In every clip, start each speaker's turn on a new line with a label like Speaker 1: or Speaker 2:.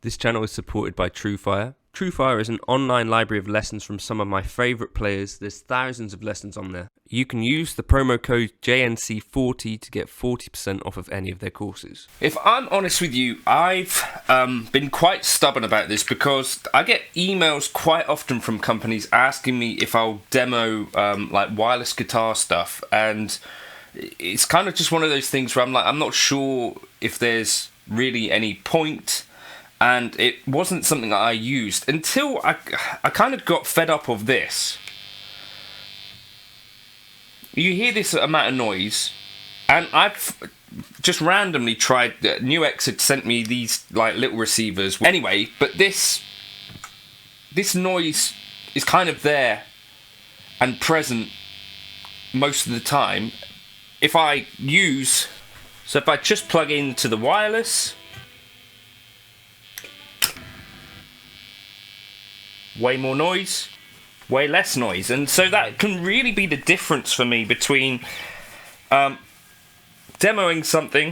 Speaker 1: This channel is supported by Truefire. Truefire is an online library of lessons from some of my favourite players. There's thousands of lessons on there. You can use the promo code JNC40 to get 40% off of any of their courses. If I'm honest with you, I've been quite stubborn about this because I get emails quite often from companies asking me if I'll demo like wireless guitar stuff, and it's kind of just one of those things where I'm like, I'm not sure if there's really any point. And it wasn't something that I used until I kind of got fed up of this. You hear this amount of noise, and I've just randomly tried. Nuix had sent me these like little receivers. Anyway, but this noise is kind of there and present most of the time. If I just plug into the wireless. Way more noise, way less noise, and so that can really be the difference for me between demoing something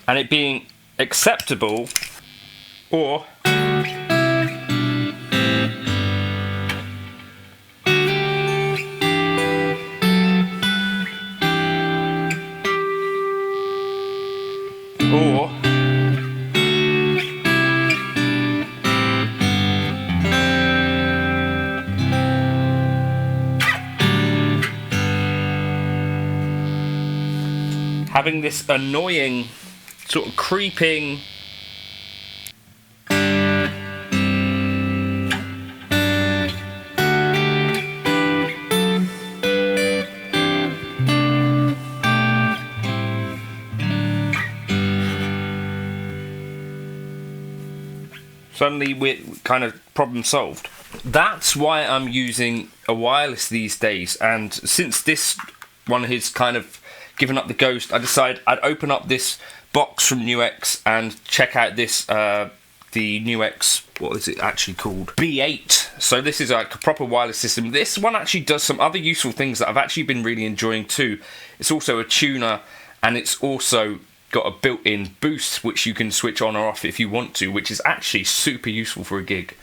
Speaker 1: and it being acceptable, or having this annoying sort of creeping suddenly we're kind of problem solved. That's why I'm using a wireless these days, and since this one has kind of given up the ghost, I decided I'd open up this box from Nuix and check out this the Nuix, what is it actually called? B8. So this is like a proper wireless system. This one actually does some other useful things that I've actually been really enjoying too. It's also a tuner, and it's also got a built-in boost which you can switch on or off if you want to, which is actually super useful for a gig.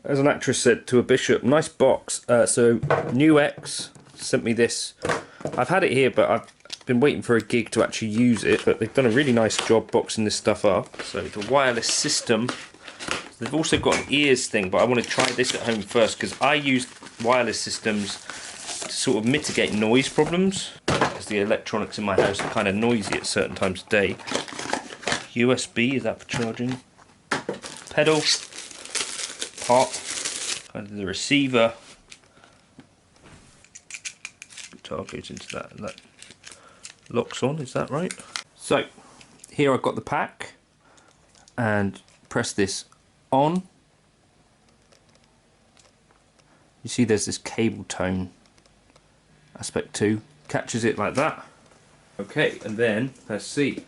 Speaker 1: as an actress said to a bishop, nice box. So Nuex sent me this. I've had it here, but I've been waiting for a gig to actually use it. But they've done a really nice job boxing this stuff up. So the wireless system. They've also got an ears thing, but I want to try this at home first because I use wireless systems to sort of mitigate noise problems, because the electronics in my house are kind of noisy at certain times of day. USB, is that for charging? Pedal, pop, kind of the receiver. Guitar goes into that, and that locks on, is that right? So, here I've got the pack, and press this on. You see there's this cable tone aspect too, catches it like that. Okay, and then let's see.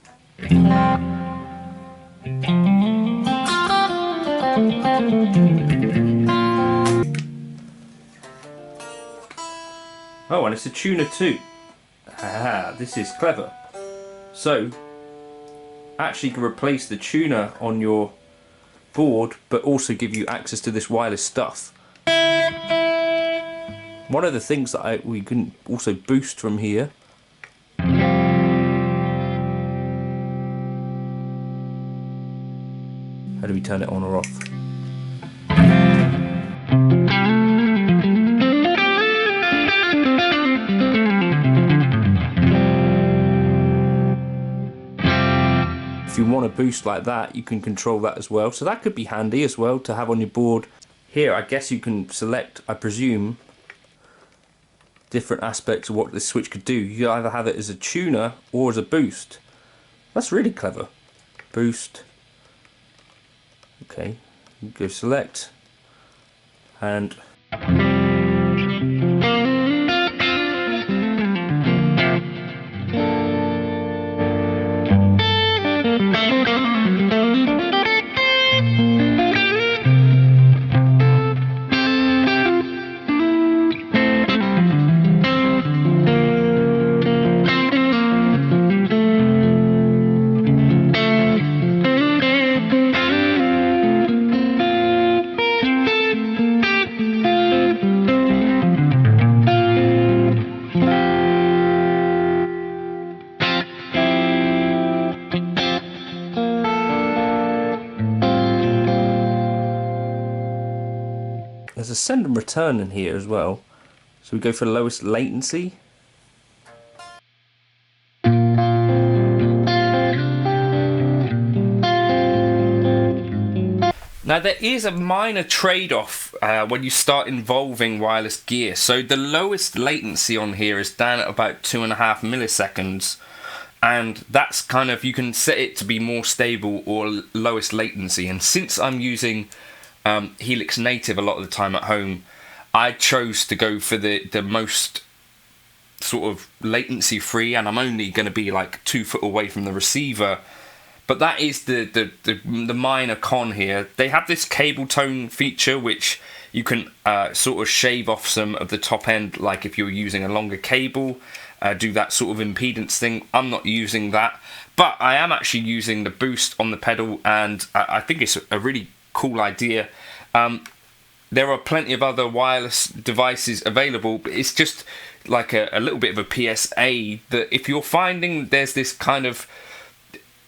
Speaker 1: Oh, and it's a tuner too. Ah, this is clever. So, actually you can replace the tuner on your board, but also give you access to this wireless stuff. One of the things that we can also boost from here. How do we turn it on or off? If you want to boost like that, you can control that as well. So that could be handy as well to have on your board. Here, I guess you can select, I presume, different aspects of what this switch could do. You either have it as a tuner or as a boost. That's really clever. Boost. Okay, you go select, and there's a send and return in here as well. So we go for the lowest latency. Now there is a minor trade-off when you start involving wireless gear. So the lowest latency on here is down at about 2.5 milliseconds. And that's kind of, you can set it to be more stable or lowest latency. And since I'm using Helix native a lot of the time at home, I chose to go for the most sort of latency free, and I'm only going to be like 2 foot away from the receiver. But that is the minor con here. They have this cable tone feature which you can sort of shave off some of the top end, like if you're using a longer cable, do that sort of impedance thing. I'm not using that, but I am actually using the boost on the pedal, and I think it's a really cool idea. There are plenty of other wireless devices available, but it's just like a little bit of a PSA that if you're finding there's this kind of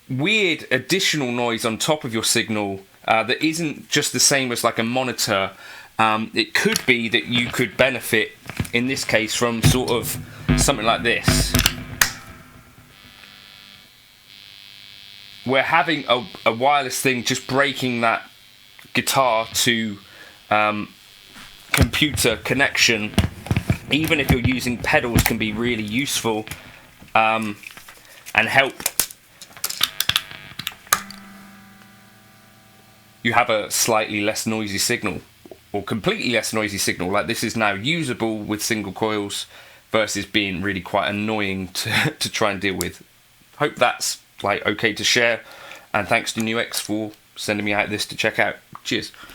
Speaker 1: weird additional noise on top of your signal that isn't just the same as like a monitor, it could be that you could benefit in this case from sort of something like this. We're having a wireless thing just breaking that guitar to computer connection, even if you're using pedals, can be really useful and help you have a slightly less noisy signal, or completely less noisy signal. Like this is now usable with single coils versus being really quite annoying to try and deal with. Hope that's like okay to share, and thanks to Nuex for sending me out this to check out. Cheers.